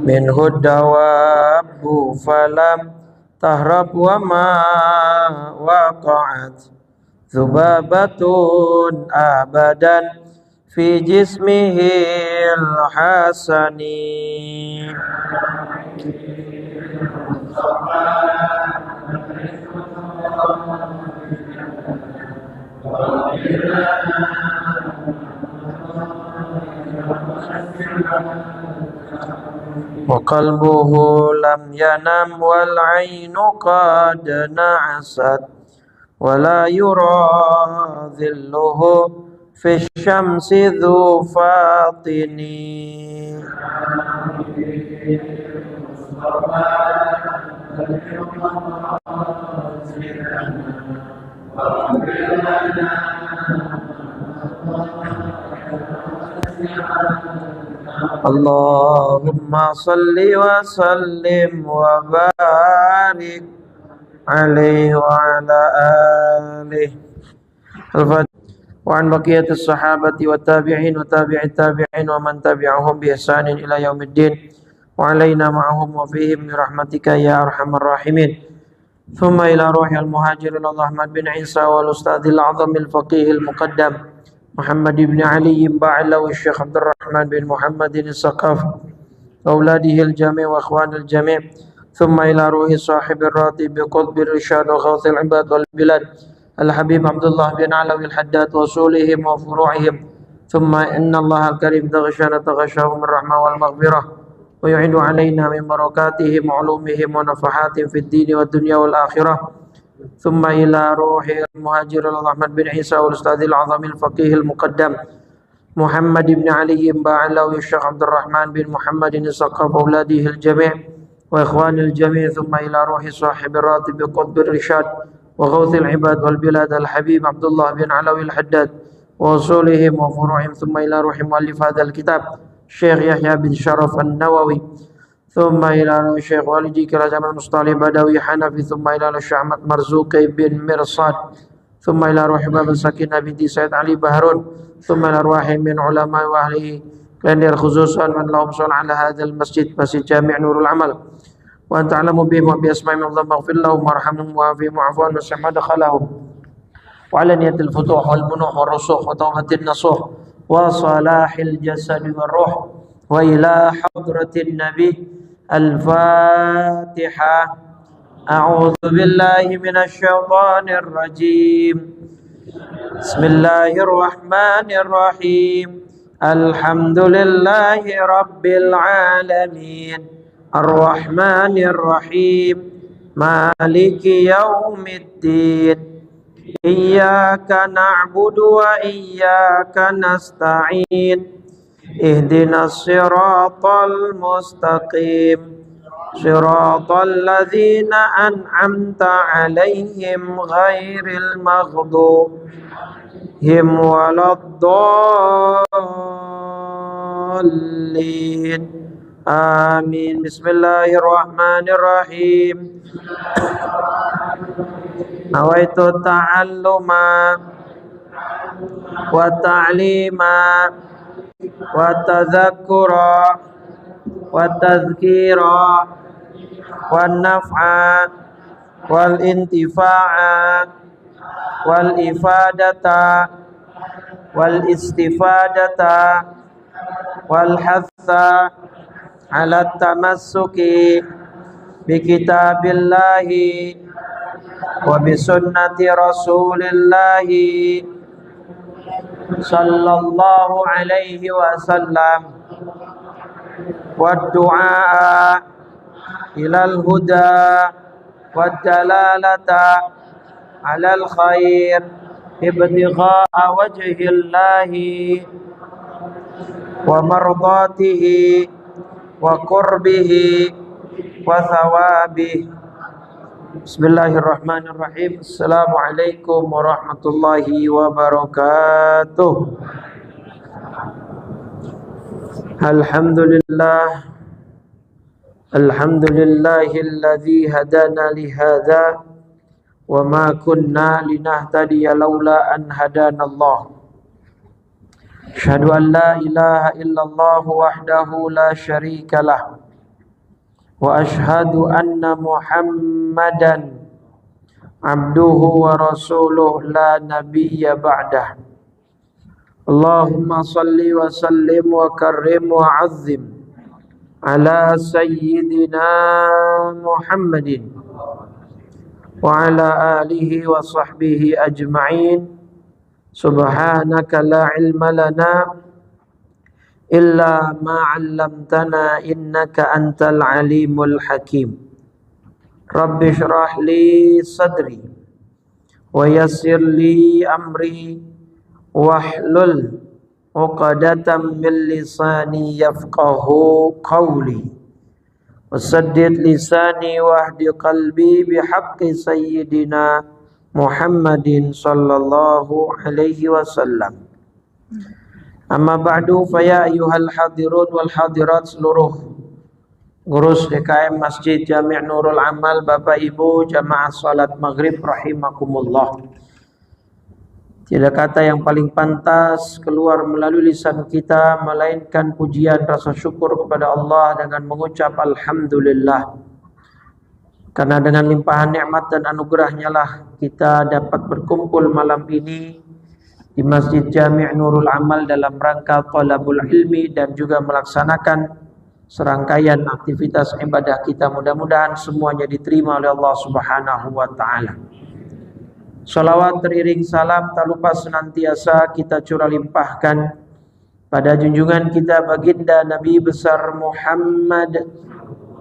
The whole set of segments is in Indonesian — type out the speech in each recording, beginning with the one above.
minhu dawabu falam tahrab wa ma waqa'at zubabatun abadan fi jismihil hasani. Wa qalbuhu lam yanam wal ainu qad na'asat wa la yura dhilluhu fi syamsi dhu fatini. Allahumma salli wa sallim wa barik alaihi wa ala alihi. Wa an baqiyatis sahabati wa tabi'in wa tabi'it tabi'in wa man tabi'ahum bi ihsanin ila yaumiddin wa alaina ma'ahum wa fihim bi rahmatika ya arhamar rahimin. Thumma ila ruhil muhajirin Ahmad bin Isa wal ustadzil azam al faqih al muqaddam Muhammad ibn Ali Ba'lawi Syekh Abdul Rahman bin Muhammad al-Saqaf أولاده الجميع وأخوان الجميع ثم إلى روح صاحب الراتب بقطب الرشاد وغوث العباد والبلاد الحبيب عبد الله بن علوي الحداد وصولهم وفروعهم ثم إن الله الكريم تغشانا تغشاهم الرحمة والمغفرة ويعين علينا من بركاتهم وعلومهم ونفحاتهم في الدين والدنيا والآخرة ثم إلى روح المهاجر أحمد بن عيسى والأستاذ العظيم الفقيه المقدم محمد بن علي بعلوي الشيخ عبد الرحمن بن محمد السقاف أولاده الجميع وإخوان الجميع ثم إلى روح صاحب الراتب قطب الرشاد وغوث العباد والبلاد الحبيب عبد الله بن علوي الحداد وأصولهم وفروعهم ثم إلى روح مؤلف هذا الكتاب الشيخ يحيى بن شرف النووي ثم إلى روح الشيخ والدي كراجم المصطلح بدوي حنفي ثم إلى الشيخ أحمد مرزوق بن مرصاد ثم إلى روح باب السكينة بنت سيد علي بهرون ثم إلى أرواح من علماء وأهله كان خصوصا من لهم صل على هذا المسجد مسجد جامع نور العمل وأن تعلموا بهم وبأسمائهم اللهم اغفر لهم وارحمهم وعافهم وعفو عنهم وسع دخلهم وعلى نية الفتوح والمنوح والرسوخ وتوبة النصوح وصلاح الجسد والروح وإلى حضرة النبي الفاتحة. أعوذ بالله من الشيطان الرجيم بسم الله الرحمن الرحيم الحمد لله رب العالمين الرحمن الرحيم مالك يوم الدين إياك نعبد وإياك نستعين اهدنا الصراط المستقيم صراط الذين أنعمت عليهم غير المغضوب ولا الضالين آمين. بسم الله الرحمن الرحيم نويت التعلم والتعليم والتذكر والتذكير والنفع والانتفاع والإفادة والاستفادة والحث على التمسك بكتاب الله وبسنة رسول الله صلى الله عليه وسلم والدعاء إلى الهدى والدلالة على الخير ابتغاء وجه الله ومرضاته وقربه وثوابه. بسم الله الرحمن الرحيم. السلام عليكم ورحمة الله وبركاته. Alhamdulillah Alhamdulillahilladzi hadana lihadza wa ma kunna linahtadiya laula an hadanallah. Asyhadu an la ilaha illallah wahdahu la syarika lah. Wa asyhadu anna Muhammadan abduhu wa rasuluh la nabiyya ba'dah. Allahumma salli wa sallim wa karrim wa azzim ala sayyidina Muhammadin wa ala alihi wa sahbihi ajma'in. Subhanaka la ilma lana illa ma 'allamtana innaka antal alimul hakim. Rabbi shrah li sadri wa yassir li amri wahlul 'uqdatam min lisani yafqahu qawli wasaddid lisani wahdi qalbi bihaqqi sayyidina Muhammadin sallallahu alaihi wasallam. Amma ba'du, faya ayyuhal hadirun wal hadirat, seluruh ngurus DKM Masjid Jami' Nurul Amal, Bapak Ibu jamaah salat maghrib rahimakumullah. Tidak kata yang paling pantas keluar melalui lisan kita melainkan pujian rasa syukur kepada Allah dengan mengucap alhamdulillah. Karena dengan limpahan nikmat dan anugerahnya lah kita dapat berkumpul malam ini di Masjid Jami' Nurul Amal dalam rangka thalabul ilmi dan juga melaksanakan serangkaian aktivitas ibadah kita. Mudah-mudahan semuanya diterima oleh Allah Subhanahu wa taala. Salawat teriring salam tak lupa senantiasa kita curah limpahkan pada junjungan kita baginda Nabi besar Muhammad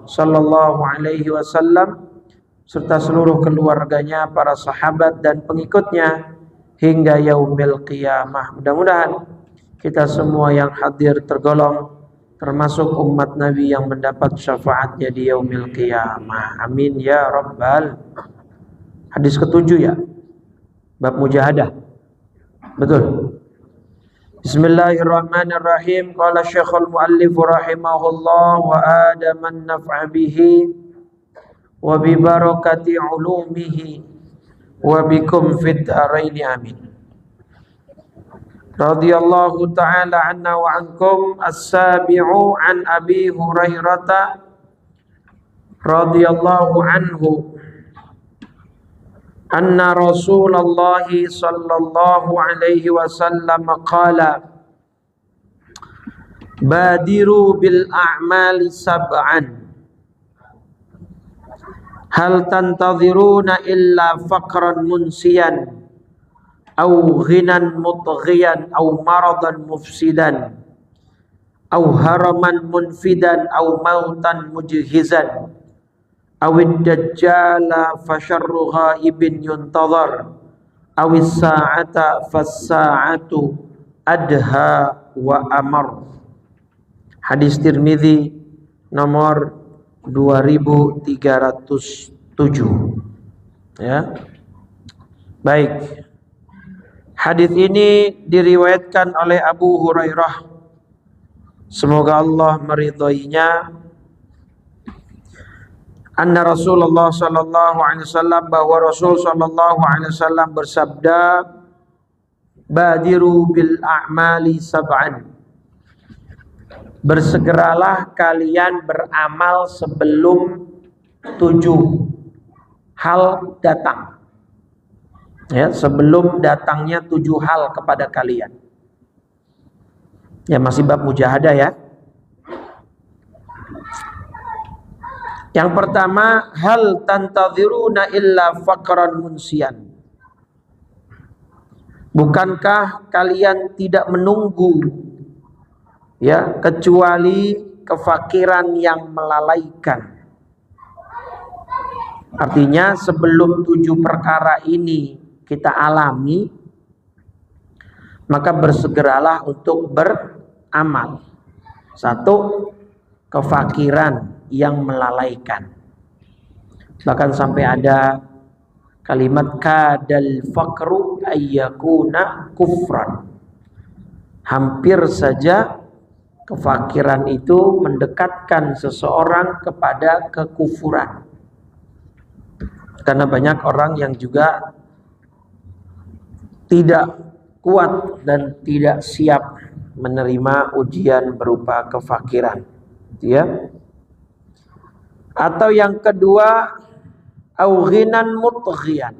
sallallahu alaihi wasallam serta seluruh keluarganya, para sahabat dan pengikutnya hingga yaumil qiyamah. Mudah-mudahan kita semua yang hadir tergolong termasuk umat Nabi yang mendapat syafaatnya di yaumil qiyamah. Amin ya rabbal. Hadis ketujuh ya, bab mujahadah. Betul. Bismillahirrahmanirrahim. Qala Syekhul Muallif rahimahullah wa adaman naf'a bihi wa bi barakati ulumihi wa bikum fid dharaini amin. Radhiyallahu ta'ala anna wa ankum. As-sabi'u an Abi Hurairah radhiyallahu anhu anna Rasulullah sallallahu alaihi wasallam qala badiru bil a'mali sab'an hal tantadhiruna illa faqran munsiyan aw ghinan mutghiyan aw maradan mufsidan aw haraman munfidan aw mautan mujhizan awid dajjala fasyarru ghaibin yuntazar awis sa'ata fas-sa'atu adha wa amar. Hadis Tirmidzi nomor 2307 ya. Baik. Hadis ini diriwayatkan oleh Abu Hurairah, semoga Allah meridhoinya. Anna Rasulullah sallallahu alaihi wasallam, bahwa Rasul sallallahu alaihi wasallam bersabda, badiru bil a'mali sab'an, bersegeralah kalian beramal sebelum 7 hal datang. Ya, sebelum datangnya 7 hal kepada kalian. Ya, masih bab mujahadah ya. Yang pertama, hal tantadhiruna illa faqran munsiyan. Bukankah kalian tidak menunggu ya kecuali kefakiran yang melalaikan? Artinya sebelum 7 perkara ini kita alami, maka bersegeralah untuk beramal. 1, kefakiran yang melalaikan. Bahkan sampai ada kalimat kadal faqru ayyakuna kufran. Hampir saja kefakiran itu mendekatkan seseorang kepada kekufuran. Karena banyak orang yang juga tidak kuat dan tidak siap menerima ujian berupa kefakiran, ya. Atau yang kedua, au ghinan mutghiyan.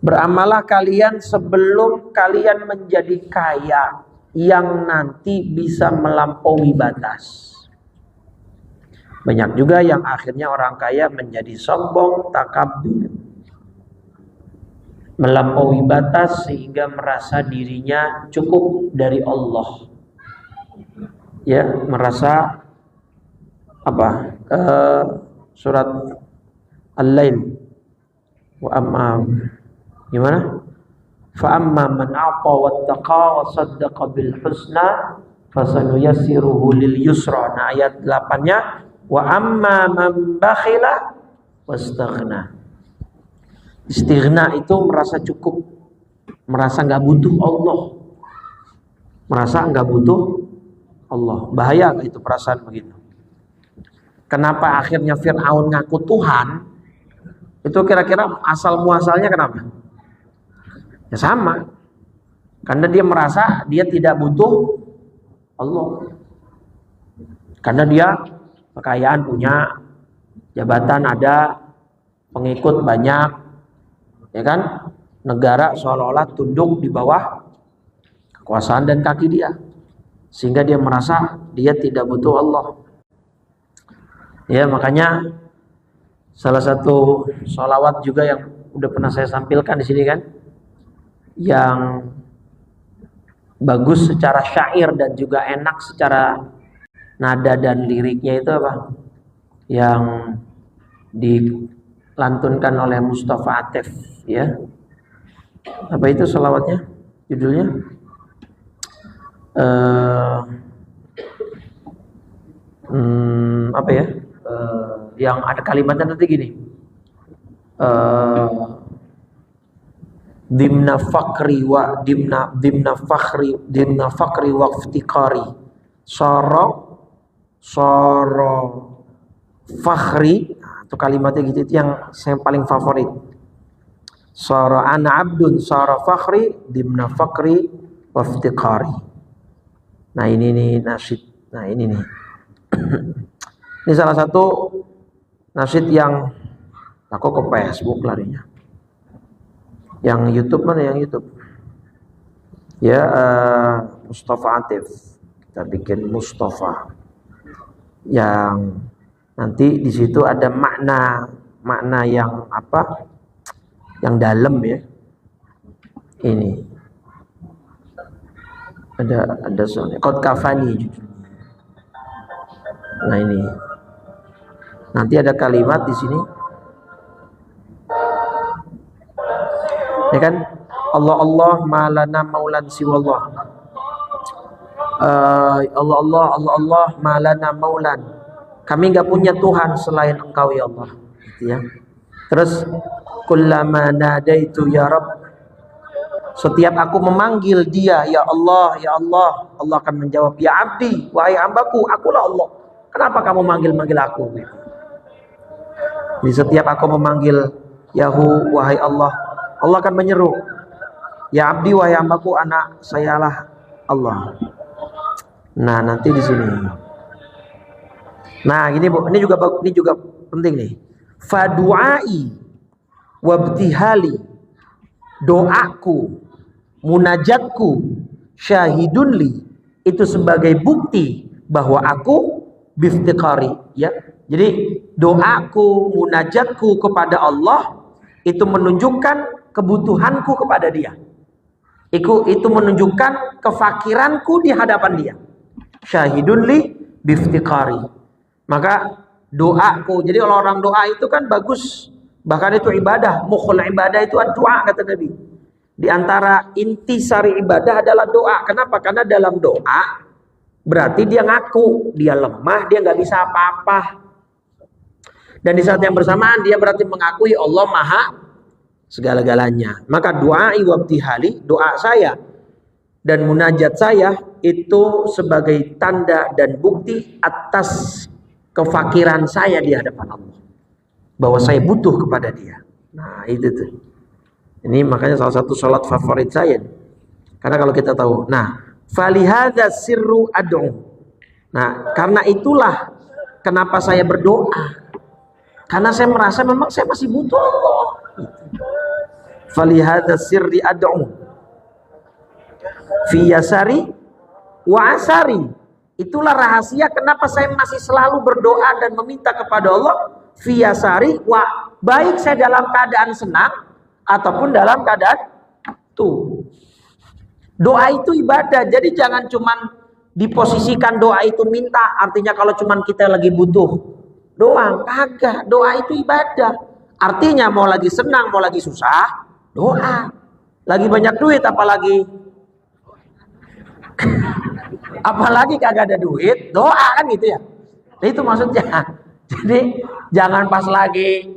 Beramalah kalian sebelum kalian menjadi kaya yang nanti bisa melampaui batas. Banyak juga yang akhirnya orang kaya menjadi sombong, takabur, melampaui batas sehingga merasa dirinya cukup dari Allah. Ya, merasa apa? Surat Al-Lail. Wa amma gimana? Fa amma man a'ta wattaqa wa saddaqa bil husna fasanuyassiruhu lil yusra. Nah, ayat 8-nya wa amma man bakhila wastaghna. Istighna itu merasa cukup, merasa enggak butuh Allah. Merasa enggak butuh Allah. Bahaya itu perasaan begitu. Kenapa akhirnya Fir'aun ngaku Tuhan? Itu kira-kira asal muasalnya kenapa? Ya sama, karena dia merasa dia tidak butuh Allah, karena dia kekayaan punya, jabatan ada, pengikut banyak, ya kan? Negara seolah-olah tunduk di bawah kekuasaan dan kaki dia, sehingga dia merasa dia tidak butuh Allah. Ya, makanya salah satu sholawat juga yang udah pernah saya sampaikan di sini kan, yang bagus secara syair dan juga enak secara nada dan liriknya itu apa? Yang dilantunkan oleh Mustafa Atif, ya. Apa itu sholawatnya? Judulnya? Apa ya? Yang ada kalimatnya nanti gini. Dimna fakri wa dimna fakri wa iftikari soro fakhri. Nah, itu kalimatnya gitu, itu yang saya paling favorit. Soro ana abdun soro fakhri dimna fakri wa iftikari. Nah ini nih nasyid. Nah ini nih ini salah satu nasyid yang aku ke Facebook larinya. Yang YouTube mana yang YouTube? Ya, Mustafa Atif. Kita bikin Mustafa. Yang nanti di situ ada makna yang apa? Yang dalam ya. Ini. Ada soalnya. Qad kafani. Nah ini. Nanti ada kalimat di sini. Ya kan? Allah malana maulan siwallah. Allah malana maulan. Kami enggak punya Tuhan selain Engkau ya Allah. Gitu ya. Terus kullama nadaitu ya Rabb. Setiap aku memanggil dia ya Allah, Allah akan menjawab ya abdi, wahai hambaku, akulah Allah. Kenapa kamu manggil-manggil aku? Gitu. Di setiap aku memanggil Yahu, wahai Allah akan menyeru, ya abdi wahai hambaku, anak sayalah Allah. Nah, nanti di sini. Nah, ini juga penting nih. Fadu'ai wabtihali, doaku, munajatku, syahidunli, itu sebagai bukti bahwa aku biftiqari, ya. Jadi doaku, munajatku kepada Allah itu menunjukkan kebutuhanku kepada dia. Itu menunjukkan kefakiranku di hadapan dia. Syahidun li biftiqari. Maka doaku. Jadi kalau orang doa itu kan bagus. Bahkan itu ibadah. Mukhul ibadah itu doa kata Nabi. Di antara inti sari ibadah adalah doa. Kenapa? Karena dalam doa berarti dia ngaku dia lemah, dia nggak bisa apa-apa. Dan di saat yang bersamaan dia berarti mengakui Allah Maha segala-galanya. Maka doa iwabtihali, doa saya dan munajat saya itu sebagai tanda dan bukti atas kefakiran saya di hadapan Allah, bahwa saya butuh kepada Dia. Nah itu tuh, ini makanya salah satu sholat favorit saya. Karena kalau kita tahu, nah falihadza sirru ad'u. Nah karena itulah kenapa saya berdoa, karena saya merasa memang saya masih butuh Allah. Falihadza sirri ad'u fi yasari wa asari. Itulah rahasia kenapa saya masih selalu berdoa dan meminta kepada Allah fi yasari wa, baik saya dalam keadaan senang ataupun dalam keadaan tuh. Doa itu ibadah, jadi jangan cuman diposisikan doa itu minta, artinya kalau cuman kita lagi butuh doang, kagak. Doa itu ibadah, artinya mau lagi senang mau lagi susah doa, lagi banyak duit apalagi kagak ada duit doa, kan gitu ya. Nah, itu maksudnya. Jadi jangan pas lagi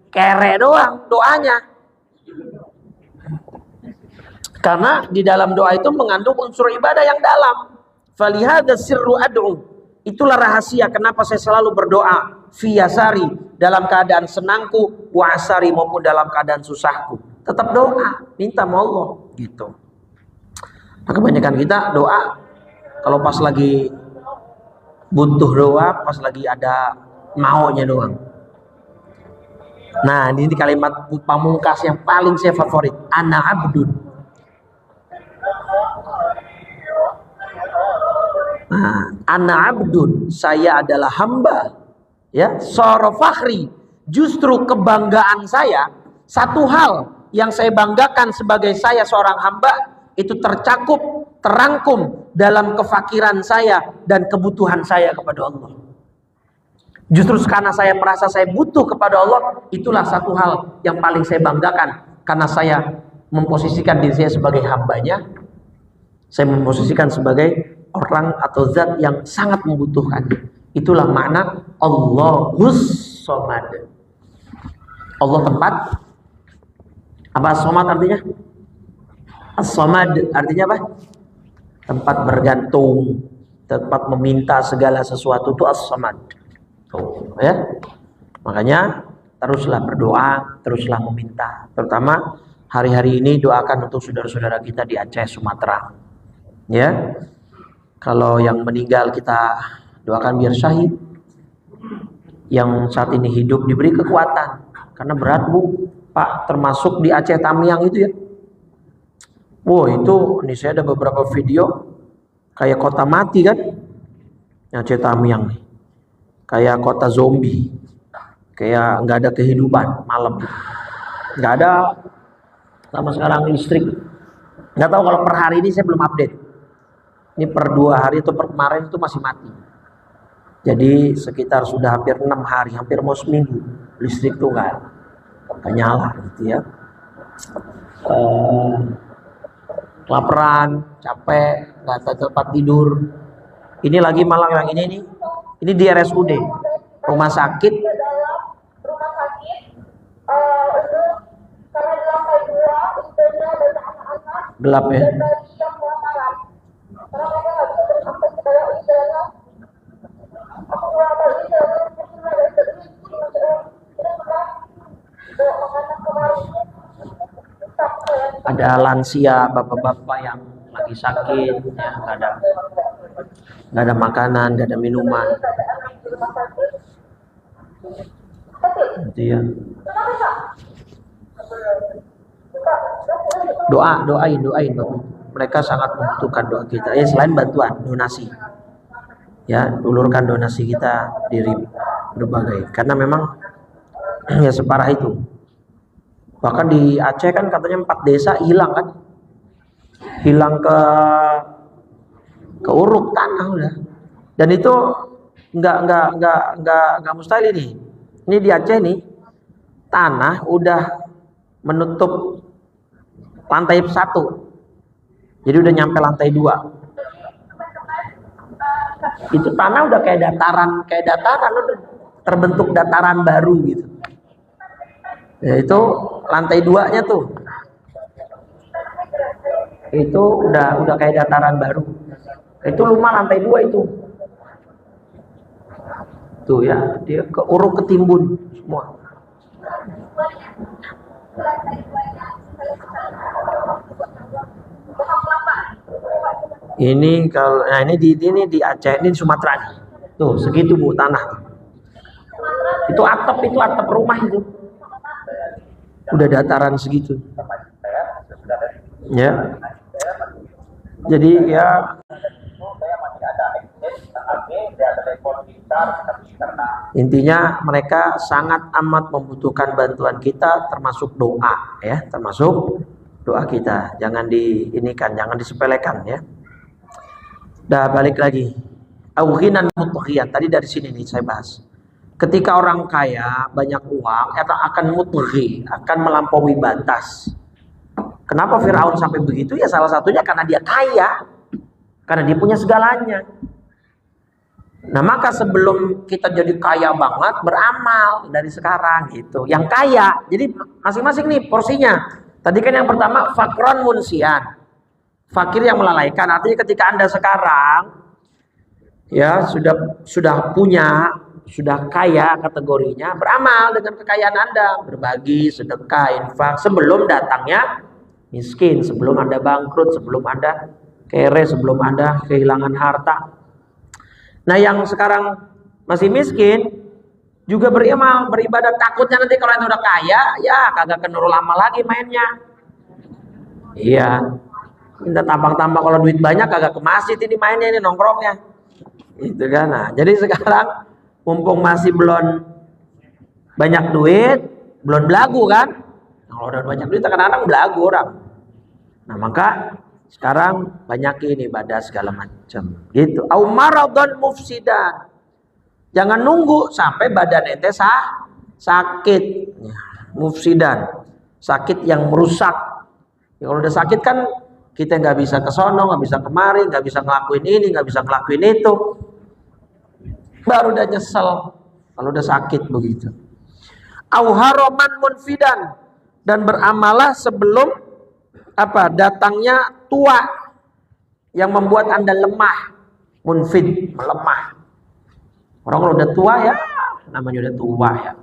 kere doang doanya, karena di dalam doa itu mengandung unsur ibadah yang dalam. Falihadza sirru ad'u. Itulah rahasia kenapa saya selalu berdoa fi yasari, dalam keadaan senangku, wa asari, maupun dalam keadaan susahku. Tetap doa, minta sama Allah gitu. Nah, kebanyakan kita doa kalau pas lagi butuh doa, pas lagi ada maunya doang. Nah, ini kalimat pamungkas yang paling saya favorit. Ana abdun. Nah, ana abdun, saya adalah hamba. Ya, sara fakhri, justru kebanggaan saya, satu hal yang saya banggakan sebagai saya seorang hamba, itu tercakup, terangkum dalam kefakiran saya dan kebutuhan saya kepada Allah. Justru karena saya merasa saya butuh kepada Allah, itulah satu hal yang paling saya banggakan, karena saya memposisikan diri saya sebagai hambanya. Saya memposisikan sebagai orang atau zat yang sangat membutuhkan. Itulah makna Allahus Somad. Allah tempat. Apa Somad artinya? As-Somad artinya apa? Tempat bergantung, tempat meminta segala sesuatu, itu As-Somad. Ya. Makanya teruslah berdoa, teruslah meminta. Terutama hari-hari ini doakan untuk saudara-saudara kita di Aceh, Sumatera. Ya. Kalau yang meninggal kita doakan biar syahid. Yang saat ini hidup diberi kekuatan, karena berat Bu, Pak, termasuk di Aceh Tamiang itu ya. Wow, itu nih saya ada beberapa video kayak kota mati kan, Aceh Tamiang nih, kayak kota zombie, kayak nggak ada kehidupan malam, nggak ada sama sekarang listrik. Nggak tahu kalau per hari ini, saya belum update. Ini per 2 hari atau per kemarin itu masih mati. Jadi sekitar sudah hampir 6 hari, hampir mau seminggu listrik tuh nggak nyala gitu ya. Kelaparan, capek, nggak ada tempat tidur. Ini lagi malang yang ini nih. Ini di RSUD, rumah sakit. Gelap ya. Ada lansia, bapak-bapak yang lagi sakit, ya, nggak ada makanan, nggak ada minuman, gitu ya. Doain Bapak. Mereka sangat membutuhkan doa kita. Ya, selain bantuan, donasi. Ya, ulurkan donasi kita diri berbagai. Karena memang ya separah itu. Bahkan di Aceh kan katanya 4 desa hilang kan, hilang ke uruk tanah udah. Dan itu nggak mustahil ini. Ini di Aceh nih, tanah udah menutup lantai 1, jadi udah nyampe lantai 2. Itu tanah udah kayak dataran, udah terbentuk dataran baru gitu. Ya, itu lantai 2-nya tuh. Itu udah kayak dataran baru. Itu rumah lantai 2 itu. Tuh ya, dia uruk ketimbun semua. Ini kalau ini di Aceh, ini di Sumatera. Tuh, segitu Bu tanah. Itu atap rumah itu. Udah dataran segitu. Ya. Jadi ya intinya mereka sangat amat membutuhkan bantuan kita, termasuk doa ya, termasuk doa kita. Jangan jangan disepelekan ya. Dah balik lagi. Auhinan mutghiyan. Tadi dari sini nih saya bahas. Ketika orang kaya banyak uang, akan mutghi, akan melampaui batas. Kenapa Firaun sampai begitu? Ya salah satunya karena dia kaya. Karena dia punya segalanya. Nah, maka sebelum kita jadi kaya banget, beramal dari sekarang gitu. Yang kaya, jadi masing-masing nih porsinya. Tadi kan yang pertama fakron munsian. Fakir yang melalaikan. Artinya ketika Anda sekarang ya sudah punya, sudah kaya kategorinya, beramal dengan kekayaan Anda, berbagi, sedekah, infak sebelum datangnya miskin, sebelum Anda bangkrut, sebelum Anda kere, sebelum Anda kehilangan harta. Nah, yang sekarang masih miskin juga beramal, beribadah, takutnya nanti kalau Anda udah kaya, ya kagak kenurul lama lagi mainnya. Iya. Minta tambah-tambah, kalau duit banyak kagak ke masjid ini mainnya, ini nongkrongnya. Itu kan. Nah, jadi sekarang mumpung masih belum banyak duit, belum belagu kan. Nah, kalau udah banyak duit kadang-kadang belagu orang. Nah, maka sekarang banyak ini ibadah segala macam gitu. Au maradun mufsidan. Jangan nunggu sampai badan ente sakit. Ya, mufsidan. Sakit yang merusak. Ya, kalau udah sakit kan kita nggak bisa ke sono, nggak bisa kemari, nggak bisa ngelakuin ini, nggak bisa ngelakuin itu. Baru udah nyesel kalau udah sakit begitu. Au haraman munfidan, dan beramalah sebelum datangnya tua yang membuat Anda lemah. Munfid, melemah. Orang kalau udah tua ya namanya udah tua ya.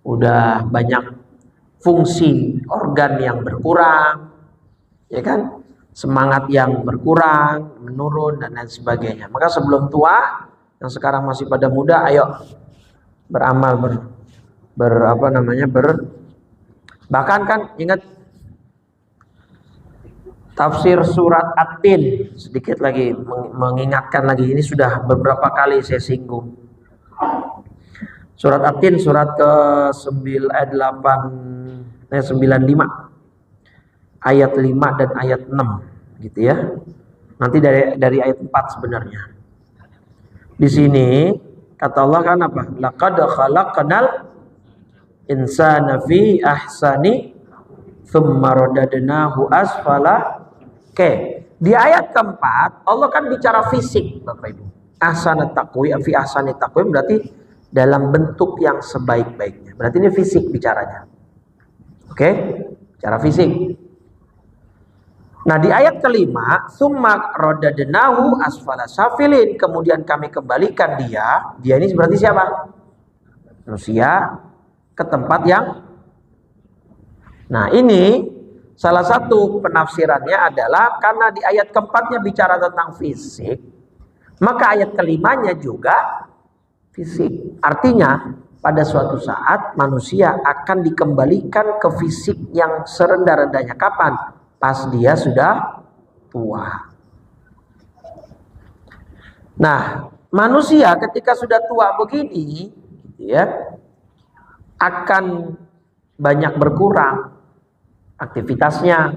Udah banyak fungsi organ yang berkurang. Ya kan? Semangat yang berkurang, menurun dan lain sebagainya. Maka sebelum tua, yang sekarang masih pada muda, ayo beramal, bahkan kan ingat tafsir surat At-Tin, sedikit lagi mengingatkan lagi, ini sudah beberapa kali saya singgung. Surat At-Tin surat ke-95 ayat 5 dan ayat 6 gitu ya. Nanti dari ayat 4 sebenarnya. Di sini kata Allah kan apa? Laqad khalaqnal insana fi ahsani tsumma radadnahu asfala. Oke. Di ayat keempat Allah kan bicara fisik, Bapak Ibu. Ahsanat taqwim, fi ahsanit taqwim berarti dalam bentuk yang sebaik-baiknya. Berarti ini fisik bicaranya. Oke? Cara fisik. Nah, di ayat kelima, summa radadnahu asfala safilin, kemudian kami kembalikan dia ini berarti siapa? Manusia ke tempat yang. Nah, ini salah satu penafsirannya adalah karena di ayat keempatnya bicara tentang fisik, maka ayat kelimanya juga fisik. Artinya pada suatu saat manusia akan dikembalikan ke fisik yang serendah-rendahnya. Kapan? Pas dia sudah tua. Nah, manusia ketika sudah tua begini, ya, akan banyak berkurang aktivitasnya,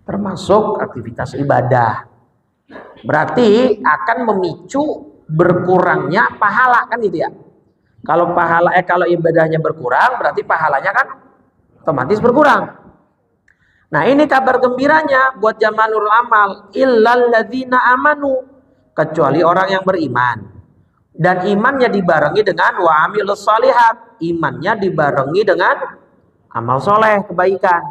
termasuk aktivitas ibadah. Berarti akan memicu berkurangnya pahala, kan gitu ya. Kalau kalau ibadahnya berkurang, berarti pahalanya kan otomatis berkurang. Nah, ini kabar gembiranya buat jamanul amal, illal ladzina amanu, kecuali orang yang beriman. Dan imannya dibarengi dengan wa amilus shalihat, imannya dibarengi dengan amal soleh, kebaikan.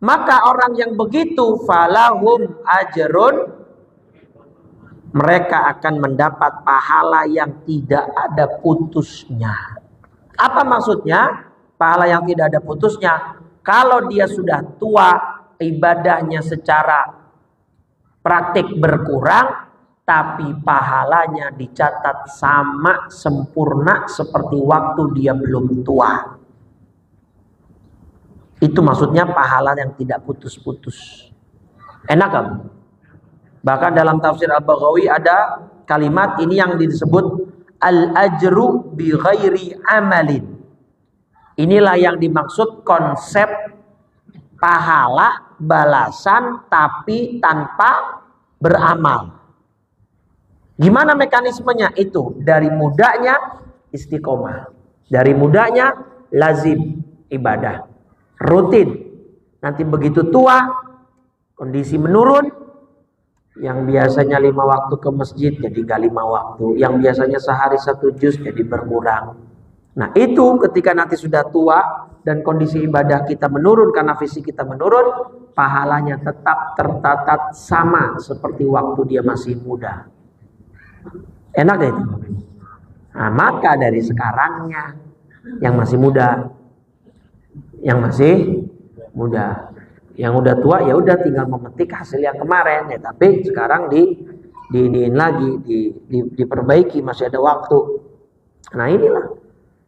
Maka orang yang begitu falahum ajrun, mereka akan mendapat pahala yang tidak ada putusnya. Apa maksudnya? Pahala yang tidak ada putusnya. Kalau dia sudah tua, ibadahnya secara praktik berkurang, tapi pahalanya dicatat sama sempurna seperti waktu dia belum tua. Itu maksudnya pahala yang tidak putus-putus. Enak kan? Bahkan dalam tafsir Al-Baghawi ada kalimat ini yang disebut al-ajru bi ghairi amalin. Inilah yang dimaksud konsep pahala balasan tapi tanpa beramal. Gimana mekanismenya? Itu dari mudanya istiqomah, dari mudanya lazim ibadah rutin. Nanti begitu tua kondisi menurun, yang biasanya 5 waktu ke masjid jadi gak 5 waktu, yang biasanya sehari 1 juz jadi berkurang. Nah itu ketika nanti sudah tua dan kondisi ibadah kita menurun karena fisik kita menurun, pahalanya tetap tercatat sama seperti waktu dia masih muda. Enak gak itu? Nah, maka dari sekarangnya yang masih muda, yang udah tua ya udah tinggal memetik hasil yang kemarin ya, tapi sekarang diperbaiki, masih ada waktu. Nah inilah,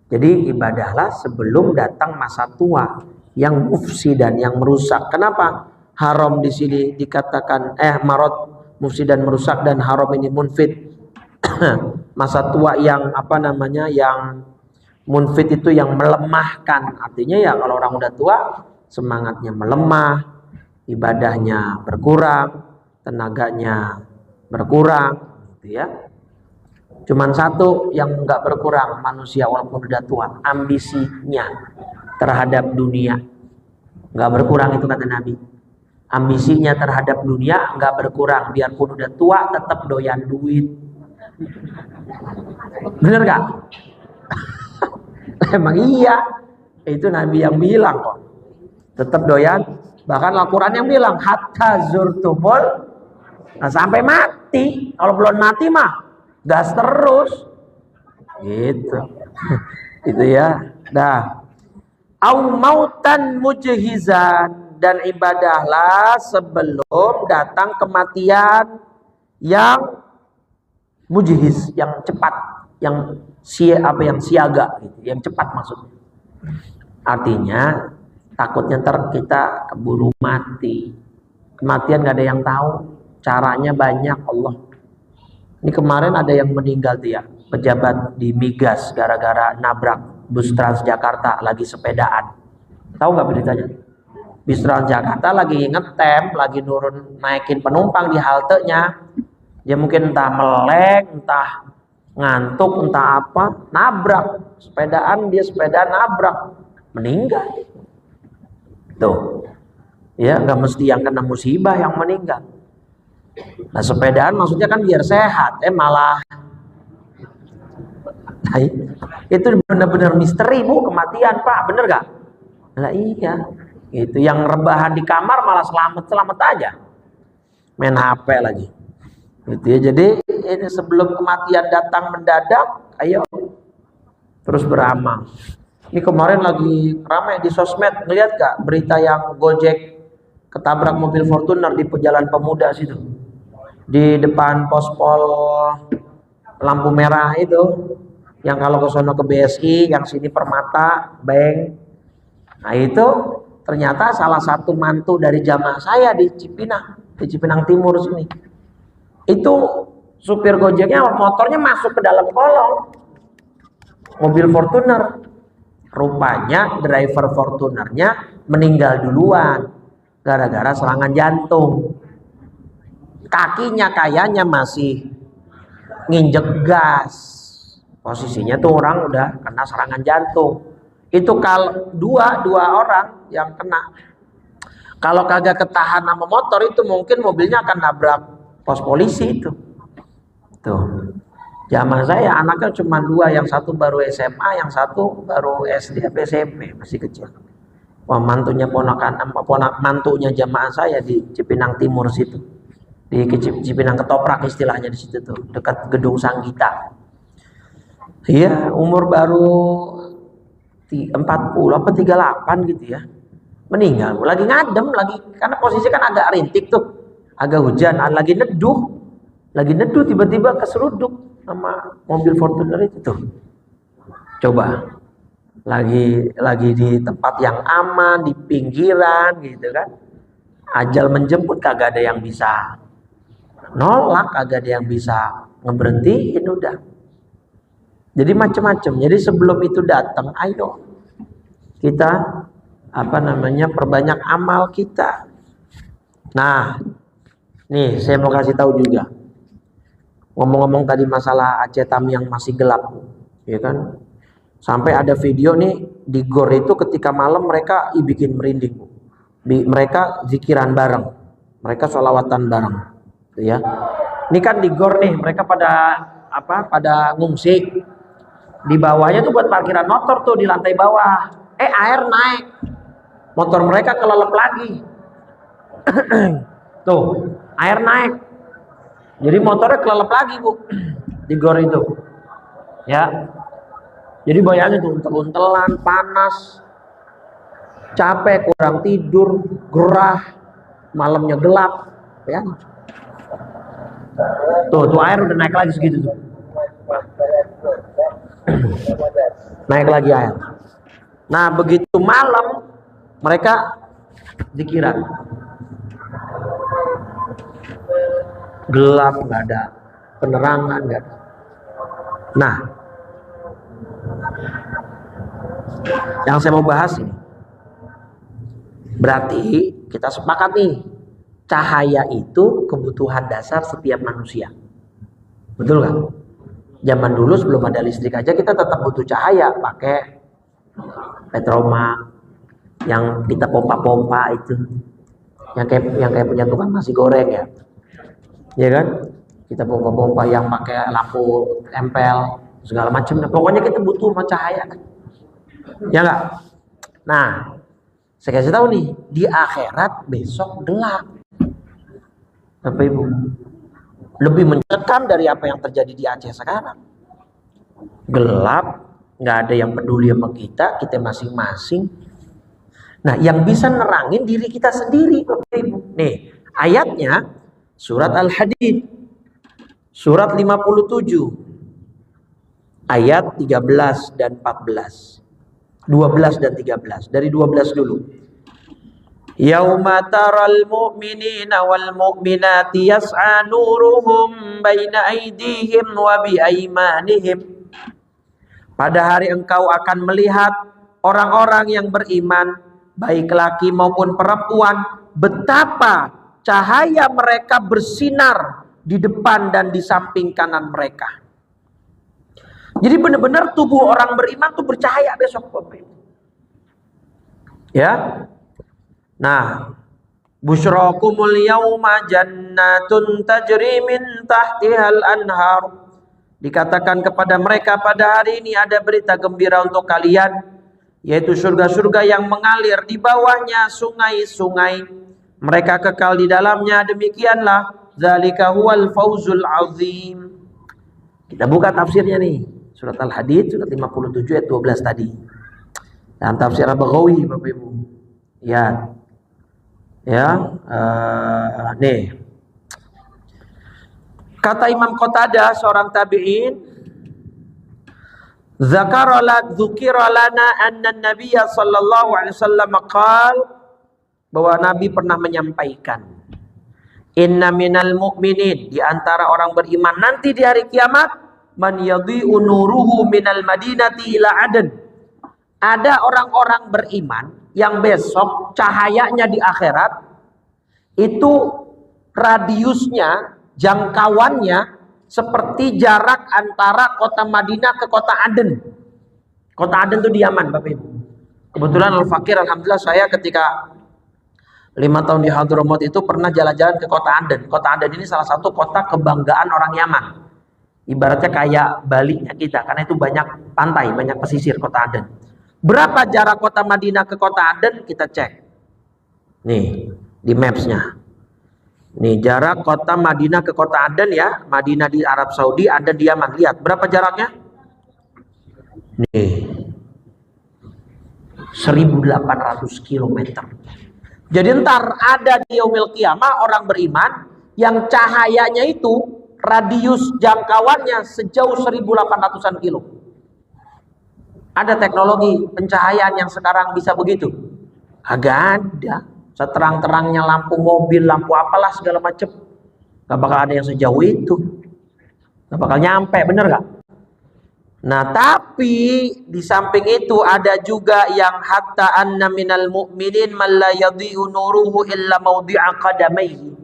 jadi ibadahlah sebelum datang masa tua yang mufsidan, yang merusak. Kenapa haram di sini dikatakan marad mufsidan, merusak, dan haram ini munfid? Masa tua yang yang munfid itu yang melemahkan. Artinya ya kalau orang udah tua semangatnya melemah, ibadahnya berkurang, tenaganya berkurang, gitu ya. Cuman satu yang nggak berkurang manusia walaupun udah tua, ambisinya terhadap dunia nggak berkurang. Itu kata Nabi, ambisinya terhadap dunia nggak berkurang, biarpun udah tua tetap doyan duit. Bener gak? Emang iya, itu Nabi yang bilang kok, tetap doyan. Bahkan Al-Quran yang bilang hatta zurtumul, nah, sampai mati. Kalau belum mati mah gas terus gitu. Itu ya. Dah. Au mautan mujhizan, dan ibadahlah sebelum datang kematian yang mujhiz, yang cepat, yang siaga gitu, yang cepat maksudnya. Artinya takutnya ntar kita keburu mati. Kematian gak ada yang tahu, caranya banyak Allah. Ini kemarin ada yang meninggal tuh ya, pejabat di Migas gara-gara nabrak bus Transjakarta lagi sepedaan. Tahu nggak beritanya? Bus Transjakarta lagi ngetem, lagi naikin penumpang di haltenya. Dia mungkin entah melek, entah ngantuk, entah apa, nabrak sepedaan, dia sepedaan nabrak, meninggal. Tuh, ya nggak mesti yang kena musibah yang meninggal. Nah sepedaan maksudnya kan biar sehat, malah. Nah, itu benar-benar misteri Bu, kematian Pak, bener gak? Nah iya, itu yang rebahan di kamar malah selamat aja, main HP lagi. Gitu ya. Jadi ini sebelum kematian datang mendadak, ayo terus beramal. Ini kemarin lagi ramai di sosmed, ngeliat gak berita yang Gojek ketabrak mobil Fortuner di Jalan Pemuda situ, di depan pospol lampu merah itu, yang kalau ke sono ke BSI, yang sini Permata Bank. Nah itu ternyata salah satu mantu dari jamaah saya di Cipinang Timur sini. Itu supir Gojeknya motornya masuk ke dalam kolong mobil Fortuner. Rupanya driver Fortunernya meninggal duluan gara-gara serangan jantung. Kakinya kayaknya masih nginjek gas. Posisinya tuh orang udah kena serangan jantung. Itu kalau dua orang yang kena. Kalau kagak ketahan sama motor itu mungkin mobilnya akan nabrak pos polisi itu. Tuh. Zaman saya anaknya cuma 2, yang satu baru SMA, yang satu baru SD atau SMP, masih kecil. Wah, mantunya jamaah saya di Cipinang Timur situ. Di Cipinang Ketoprak istilahnya di situ tuh, dekat gedung Sanggita. Iya, umur baru 40 apa 38 gitu ya. Meninggal, lagi ngadem lagi, karena posisi kan agak rintik tuh, agak hujan, lagi neduh tiba-tiba keseruduk sama mobil Fortuner itu tuh. Coba, lagi di tempat yang aman, di pinggiran gitu kan, ajal menjemput, kagak ada yang bisa nolak, kagak ada yang bisa ngeberhentiin, udah. Jadi macam-macam. Jadi sebelum itu datang, ayo kita perbanyak amal kita. Nah, nih saya mau kasih tahu juga. Ngomong-ngomong tadi masalah Aceh Tam yang masih gelap, ya kan? Sampai ada video nih di gor itu ketika malam mereka bikin merinding. Mereka zikiran bareng, mereka sholawatan bareng, ya. Ini kan di gor nih, mereka pada ngungsi. Di bawahnya tuh buat parkiran motor tuh di lantai bawah. Air naik, motor mereka kelelep lagi. Tuh, air naik. Jadi motornya kelelep lagi, Bu, di gor itu. Ya. Jadi bayangin tuh, untel-untelan, panas, capek, kurang tidur, gerah, malamnya gelap, ya. Tuh air udah naik lagi segitu tuh. Naik lagi air. Nah, begitu malam mereka zikiran. Gelap, nggak ada penerangan, nggak ada. Nah, yang saya mau bahas ini, berarti kita sepakat nih, cahaya itu kebutuhan dasar setiap manusia. Betul nggak? Zaman dulu sebelum ada listrik aja kita tetap butuh cahaya, pakai petroma yang kita pompa-pompa itu, yang kayak punya tukang nasi goreng ya kan? Kita pompa-pompa yang pakai lampu tempel segala macam. Pokoknya kita butuh cahaya kan? Ya nggak? Nah, saya kasih tahu nih, di akhirat besok gelap. Bapak Ibu, lebih mencekam dari apa yang terjadi di Aceh sekarang. Gelap, nggak ada yang peduli sama kita masing-masing. Nah, yang bisa nerangin diri kita sendiri, Bapak Ibu. Nih, ayatnya surat Al-Hadid, surat 57, ayat 13 dan 14. 12 dan 13. Dari 12 dulu. Yauma taral mu'minina wal mu'minati yas'a nuruhum baina aydihim wa bi aymanihim. Pada hari engkau akan melihat orang-orang yang beriman, baik laki maupun perempuan, betapa cahaya mereka bersinar di depan dan di samping kanan mereka. Jadi benar-benar tubuh orang beriman tuh bercahaya besok, Bapak. Ya. Nah, busyrakumul yauma jannatun tajri min tahtihal anhar. Dikatakan kepada mereka pada hari ini ada berita gembira untuk kalian, yaitu surga-surga yang mengalir di bawahnya sungai-sungai. Mereka kekal di dalamnya, demikianlah zalika huwal fawzul azim. Kita buka tafsirnya nih, surat Al-Hadid surat 57 ayat 12 tadi. Dan tafsir Al-Baghawi, Bapak Ibu. Nih. Kata Imam Qatadah, seorang tabi'in, dzukira lana anna an-nabiyya sallallahu alaihi wasallam qala, bahwa Nabi pernah menyampaikan, inna minal mu'minin, di antara orang beriman nanti di hari kiamat, man yadhi'u nuruhu minal madinati ila Aden. Ada orang-orang beriman yang besok cahayanya di akhirat itu radiusnya, jangkauannya seperti jarak antara kota Madinah ke kota Aden. Kota Aden itu di Yaman, Bapak Ibu. Kebetulan Al-Fakir, alhamdulillah, saya ketika 5 tahun di Hadramaut itu pernah jalan-jalan ke kota Aden. Kota Aden ini salah satu kota kebanggaan orang Yaman. Ibaratnya kayak Bali-nya kita, karena itu banyak pantai, banyak pesisir kota Aden. Berapa jarak kota Madinah ke kota Aden? Kita cek. Nih, di mapsnya. Nih, jarak kota Madinah ke kota Aden ya. Madinah di Arab Saudi, Aden di Yaman. Lihat, berapa jaraknya? Nih, 1800 km. Jadi ntar ada di yaumil qiyamah orang beriman yang cahayanya itu radius jangkauannya sejauh 1800-an kilo. Ada teknologi pencahayaan yang sekarang bisa begitu? Agak ada. Seterang-terangnya lampu mobil, lampu apalah segala macam. Gak bakal ada yang sejauh itu. Gak bakal nyampe, bener gak? Nah, tapi di samping itu ada juga yang hatta anna minal mu'minin man la yadhi'u nuruhu illa mawdi'a qadamaihi.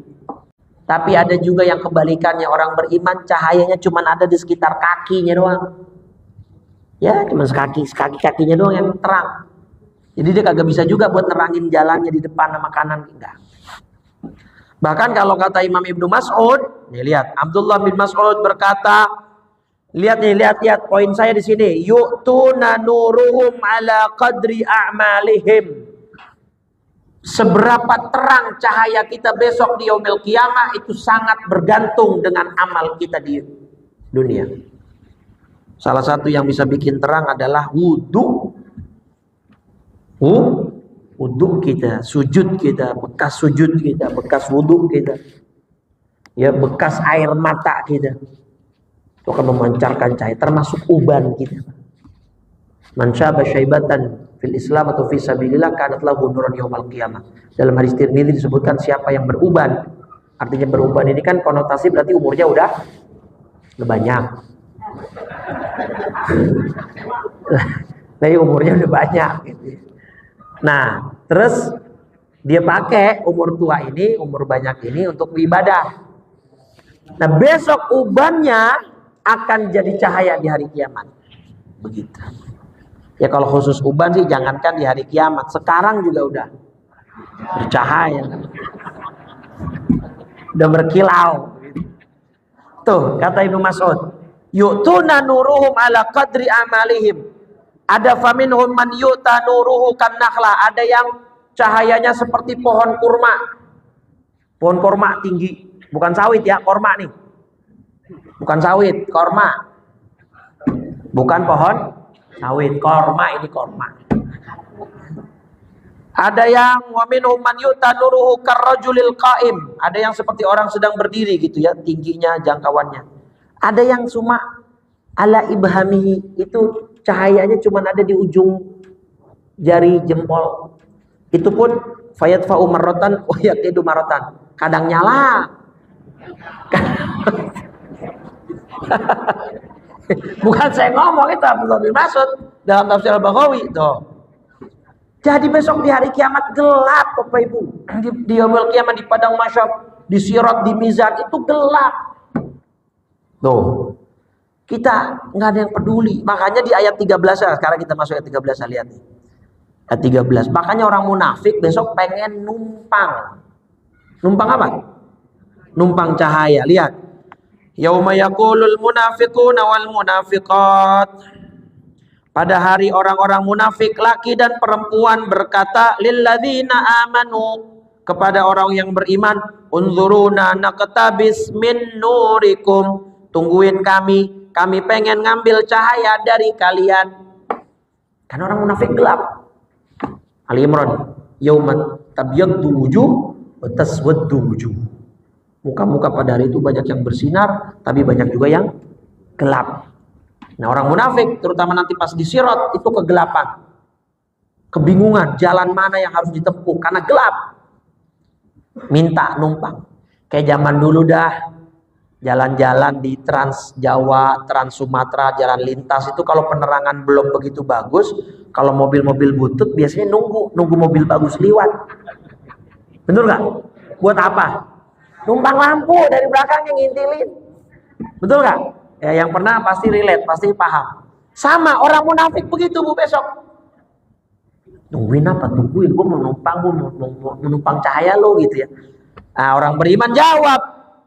Tapi ada juga yang kebalikannya, orang beriman cahayanya cuma ada di sekitar kakinya doang. Ya, cuma kakinya doang yang terang. Jadi dia kagak bisa juga buat nerangin jalannya di depan sama kanan, enggak. Bahkan kalau kata Imam Ibnu Mas'ud, nih lihat, Abdullah bin Mas'ud berkata, lihat poin saya di sini, yu'tuna nuruhum ala qadri a'malihim. Seberapa terang cahaya kita besok di yaumil qiyamah itu sangat bergantung dengan amal kita di dunia. Salah satu yang bisa bikin terang adalah wudu. Wudu kita, sujud kita, bekas sujud kita, bekas wudu kita. Ya, bekas air mata kita. Itu akan memancarkan cahaya, termasuk uban kita. Man syaba syaibatan fil Islam atau fi sabilillah kanat lahu nuran yaumil qiyamah. Dalam hadis Tirmidzi disebutkan siapa yang beruban. Artinya beruban ini kan konotasi berarti umurnya udah banyak. Tapi umurnya udah banyak gitu. Nah, terus dia pakai umur tua ini, umur banyak ini untuk ibadah. Nah, besok ubannya akan jadi cahaya di hari kiamat. Begitu. Ya kalau khusus uban sih jangankan di hari kiamat, sekarang juga udah bercahaya. Udah berkilau. Tuh, kata Ibnu Mas'ud, yu'tuna nuruhum ala qadri amalihim. Ada faminhum man yu'ta nuruhu kan nakhla. Ada yang cahayanya seperti pohon kurma. Pohon kurma tinggi, bukan sawit ya, kurma nih. Bukan sawit, kurma. Bukan pohon sawit, kurma ini kurma. Ada yang wa minhum man yu'ta nuruhu karrajulil qa'im. Ada yang seperti orang sedang berdiri gitu ya, tingginya, jangkauannya. Ada yang cuma ala ibhamihi, itu cahayanya cuma ada di ujung jari jempol. Itu pun fayadfa'u marratan wa yaqidu marratan. Kadang nyala. Bukan saya ngomong, itu Abdullah bin Mas'ud dalam tafsir Al-Baghawi tuh. Jadi besok di hari kiamat gelap Bapak Ibu. Di yaumil kiamat, di padang mahsyar, di sirat, di mizan itu gelap. Tuh. Kita nggak ada yang peduli. Makanya di ayat 13 ya, sekarang kita masuk ayat 13, lihat nih. Ayat 13. Makanya orang munafik besok pengen numpang. Numpang apa? Numpang cahaya. Lihat. Yauma yaqulul munafiquna wal munafiqat. Pada hari orang-orang munafik laki dan perempuan berkata lilladzina amanu, kepada orang yang beriman, unzuruna naqtabis min nurikum, tungguin kami pengen ngambil cahaya dari kalian. Karena orang munafik gelap. Ali Imran, yauma tabyaddu wujuh wa taswaddu wujuh. Muka-muka pada hari itu banyak yang bersinar, tapi banyak juga yang gelap. Nah, orang munafik terutama nanti pas di sirat itu kegelapan. Kebingungan jalan mana yang harus ditempuh karena gelap. Minta numpang. Kayak zaman dulu dah. Jalan-jalan di Trans Jawa, Trans Sumatera, jalan lintas itu kalau penerangan belum begitu bagus, kalau mobil-mobil butut biasanya nunggu mobil bagus lewat. Betul nggak? Buat apa? Numpang lampu dari belakangnya ngintilin. Betul nggak? Ya, yang pernah pasti relate, pasti paham. Sama orang munafik begitu Bu besok. Tungguin apa? Tungguin, gue mau numpang cahaya lo gitu ya. Nah, orang beriman jawab,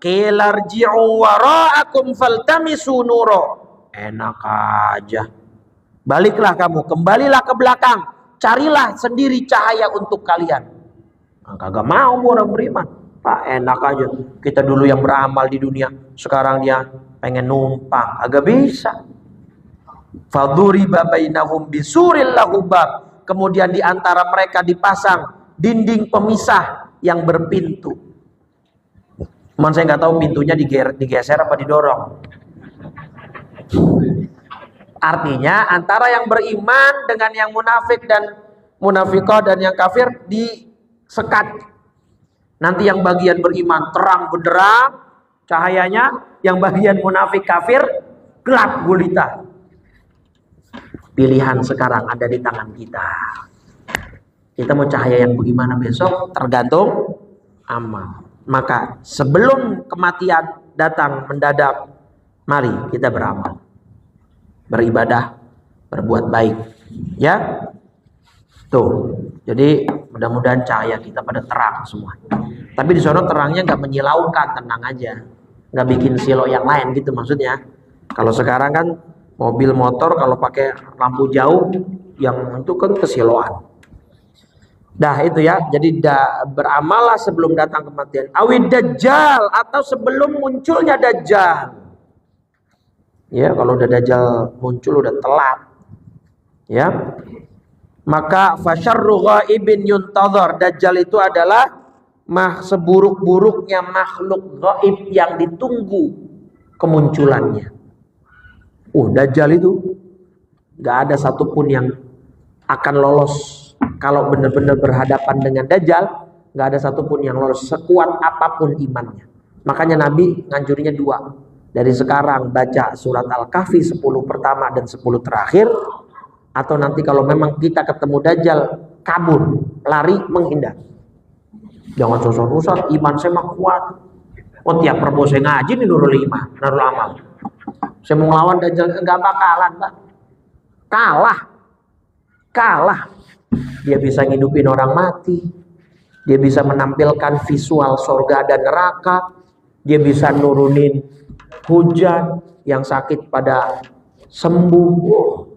qilarji'u wara'akum faltamisu nuro. Enak aja. Baliklah kamu, kembalilah ke belakang, carilah sendiri cahaya untuk kalian. Nah, kagak mau orang beriman. Pak, enak aja. Kita dulu yang beramal di dunia, sekarang dia pengen numpang. Agak bisa. Fadhuriba bainahum bisuril lahu bab. Kemudian di antara mereka dipasang dinding pemisah yang berpintu. Cuman saya nggak tahu pintunya digeser apa didorong. Artinya antara yang beriman dengan yang munafik dan munafiqah dan yang kafir disekat. Nanti yang bagian beriman terang benderang cahayanya, yang bagian munafik kafir gelap gulita. Pilihan sekarang ada di tangan kita. Kita mau cahaya yang bagaimana besok tergantung amal. Maka sebelum kematian datang mendadak, mari kita beramal, beribadah, berbuat baik, ya. Tuh, jadi mudah-mudahan cahaya kita pada terang semua. Tapi di sana terangnya nggak menyilaukan, tenang aja, nggak bikin silau yang lain gitu maksudnya. Kalau sekarang kan mobil motor kalau pakai lampu jauh, yang itu kan kesiloan. Dah itu ya, jadi beramallah sebelum datang kematian. Awid dajjal, atau sebelum munculnya dajjal. Ya, kalau udah dajjal muncul udah telat. Ya. Maka fasyarru ghaibin yuntadhar. Dajjal itu adalah seburuk-buruknya makhluk gaib yang ditunggu kemunculannya. Dajjal itu gak ada satupun yang akan lolos. Kalau benar-benar berhadapan dengan Dajjal, nggak ada satupun yang lolos sekuat apapun imannya. Makanya Nabi nganjurnya 2. Dari sekarang baca surat Al-Kahfi 10 pertama dan 10 terakhir. Atau nanti kalau memang kita ketemu Dajjal, kabur, lari, menghindar. Jangan sosok Ustaz, iman saya mah kuat. Tiap perbo saya ngaji nih nurul iman, nurul amal. Saya mau ngelawan Dajjal, nggak bakalan, Pak. Kalah. Dia bisa ngidupin orang mati. Dia bisa menampilkan visual surga dan neraka. Dia bisa nurunin hujan, yang sakit pada sembuh.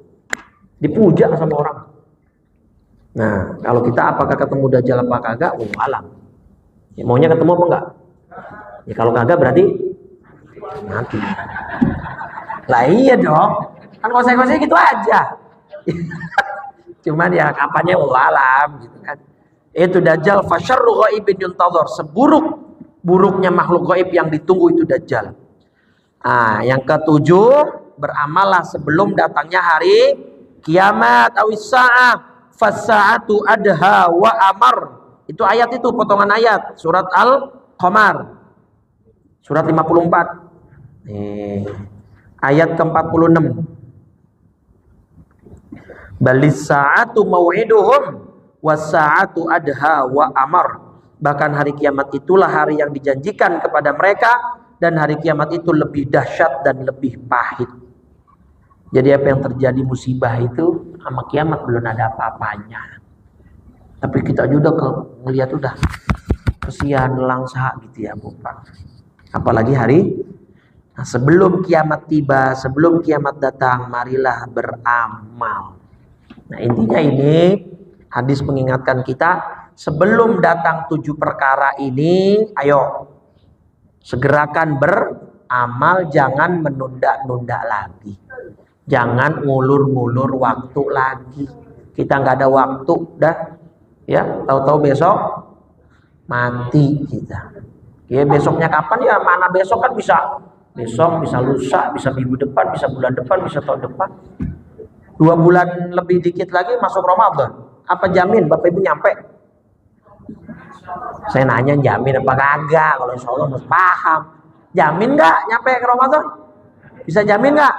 Dipuja sama orang. Nah, kalau kita apakah ketemu Dajjal apa kagak? Alam. Ya, maunya ketemu apa enggak? Ya, kalau kagak berarti mati. Lah iya dong. Kan konsekuensinya gitu aja. Cuman ya kapannya alam gitu kan. Itu Dajjal fasyarru ghaibin yuntadhar, seburuk-buruknya makhluk gaib yang ditunggu itu Dajjal. Yang ketujuh, beramallah sebelum datangnya hari kiamat awis sa'ah fasa'atu adha wa amar. Itu ayat itu, potongan ayat surat Al-Qamar. Surat 54. Ayat ke-46. Balis sa'atu mau'iduhum was sa'atu adha wa amar. Bahkan hari kiamat itulah hari yang dijanjikan kepada mereka, dan hari kiamat itu lebih dahsyat dan lebih pahit. Jadi apa yang terjadi musibah itu sama kiamat belum ada apa-apanya. Tapi kita juga ngelihat udah kesian langsa gitu ya, Bapak. Apalagi sebelum kiamat tiba, sebelum kiamat datang, marilah beramal. Nah, intinya ini hadis mengingatkan kita sebelum datang 7 perkara ini, ayo segerakan beramal, jangan menunda-nunda lagi. Jangan ngulur-ngulur waktu lagi. Kita nggak ada waktu, dah ya, tahu-tahu besok mati kita. Ya besoknya kapan ya, mana besok kan bisa besok, bisa lusa, bisa minggu depan, bisa bulan depan, bisa tahun depan. 2 bulan lebih dikit lagi masuk Ramadan. Apa jamin Bapak Ibu nyampe? Saya nanya jamin apa kagak? Kalau insya Allah harus paham. Jamin nggak nyampe ke Ramadan? Bisa jamin nggak?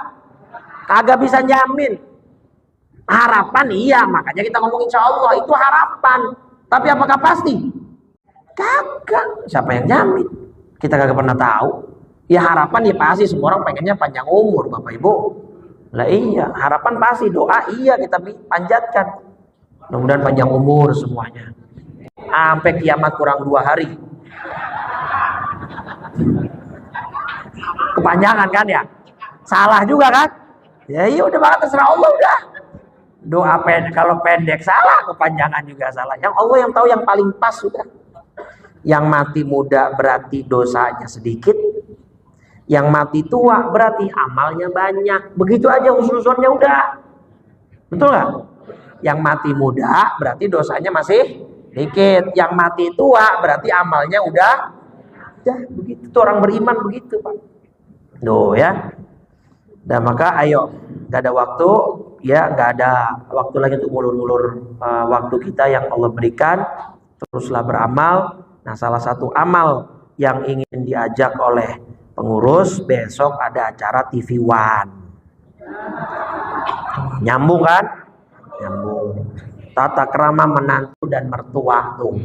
Kagak bisa jamin. Harapan iya, makanya kita ngomong insya Allah itu harapan. Tapi apakah pasti? Kagak. Siapa yang jamin? Kita kagak pernah tahu. Ya harapan ya pasti, semua orang pengennya panjang umur Bapak Ibu. Lah iya, harapan pasti, doa iya kita panjatkan. Mudah-mudahan panjang umur semuanya. Sampai kiamat kurang 2 hari. Kepanjangan kan ya? Salah juga kan? Ya iya udah, terserah Allah udah. Doa pendek, kalau pendek salah, kepanjangan juga salah. Yang Allah yang tahu yang paling pas sudah. Yang mati muda berarti dosanya sedikit. Yang mati tua berarti amalnya banyak. Begitu aja usul-usulnya udah. Betul nggak? Yang mati muda berarti dosanya masih sedikit. Yang mati tua berarti amalnya udah. Ya, begitu tuh orang beriman begitu, Pak. Duh ya. Dan maka ayo, gak ada waktu, ya gak ada waktu lagi untuk ngulur-ngulur waktu kita yang Allah berikan. Teruslah beramal. Nah, salah satu amal yang ingin diajak oleh pengurus, besok ada acara TV One. Nyambung kan? Nyambung. Tata krama menantu dan mertua tuh.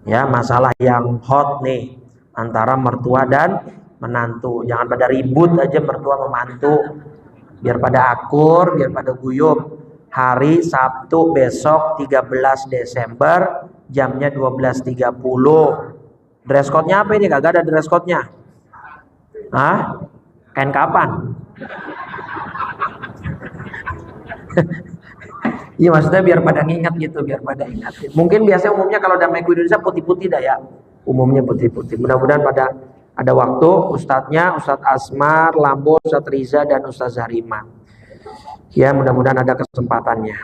Ya, masalah yang hot nih antara mertua dan menantu. Jangan pada ribut aja mertua memantu. Biar pada akur, biar pada guyup. Hari Sabtu besok 13 Desember jamnya 12.30. Dress code-nya apa ini? Kagak ada dress code-nya. Hah? Kain kapan? Iya, maksudnya biar pada ngingat gitu, biar pada ingat. Mungkin biasanya umumnya kalau damai Indonesia putih-putih dah ya. Umumnya putih-putih. Mudah-mudahan pada ada waktu Ustadznya, Ustadz Asmar, Lambo, Ustadz Riza, dan Ustadz Zarima. Ya, mudah-mudahan ada kesempatannya.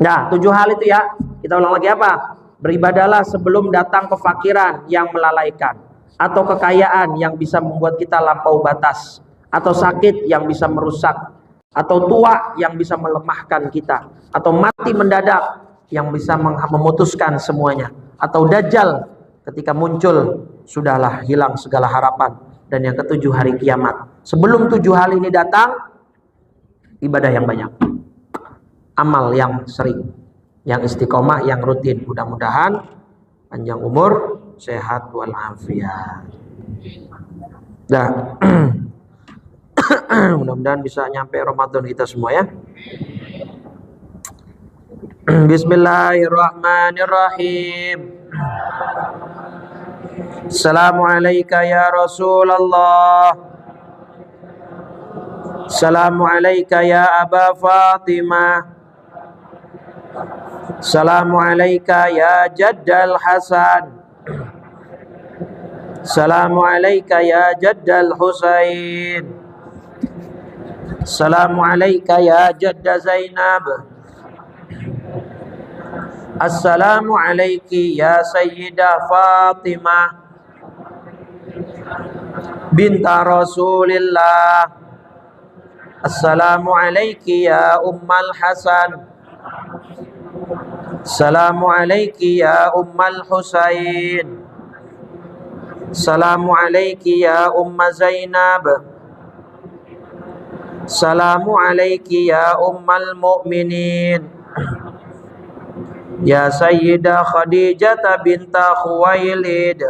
Nah, 7 hal itu ya. Kita ulang lagi apa? Beribadalah sebelum datang kefakiran yang melalaikan, atau kekayaan yang bisa membuat kita lampau batas, atau sakit yang bisa merusak, atau tua yang bisa melemahkan kita, atau mati mendadak yang bisa memutuskan semuanya, atau dajjal ketika muncul sudahlah hilang segala harapan, dan yang ketujuh hari kiamat. Sebelum 7 hal ini datang, ibadah yang banyak, amal yang sering, yang istiqomah, yang rutin. Mudah-mudahan panjang umur, sehat walafiat. Dah. Mudah-mudahan bisa nyampe Ramadan kita semua ya. Bismillahirrahmanirrahim. Assalamualaikum ya Rasulullah. Assalamualaikum ya Aba Fatimah. Assalamualaikum ya Jaddal Hasan. Assalamualaikum ya Jaddal Husain. Assalamualaikum ya Jadda Zainab. Assalamualaikum ya Sayyidah Fatimah binta Rasulillah. Assalamualaikum ya Ummal Hasan. Assalamualaikum ya Ummal Husain. Assalamualaikum ya Umma Zainab. Assalamualaikum ya Ummal Mu'minin. Ya Sayyidah Khadijah binta Khuwailid.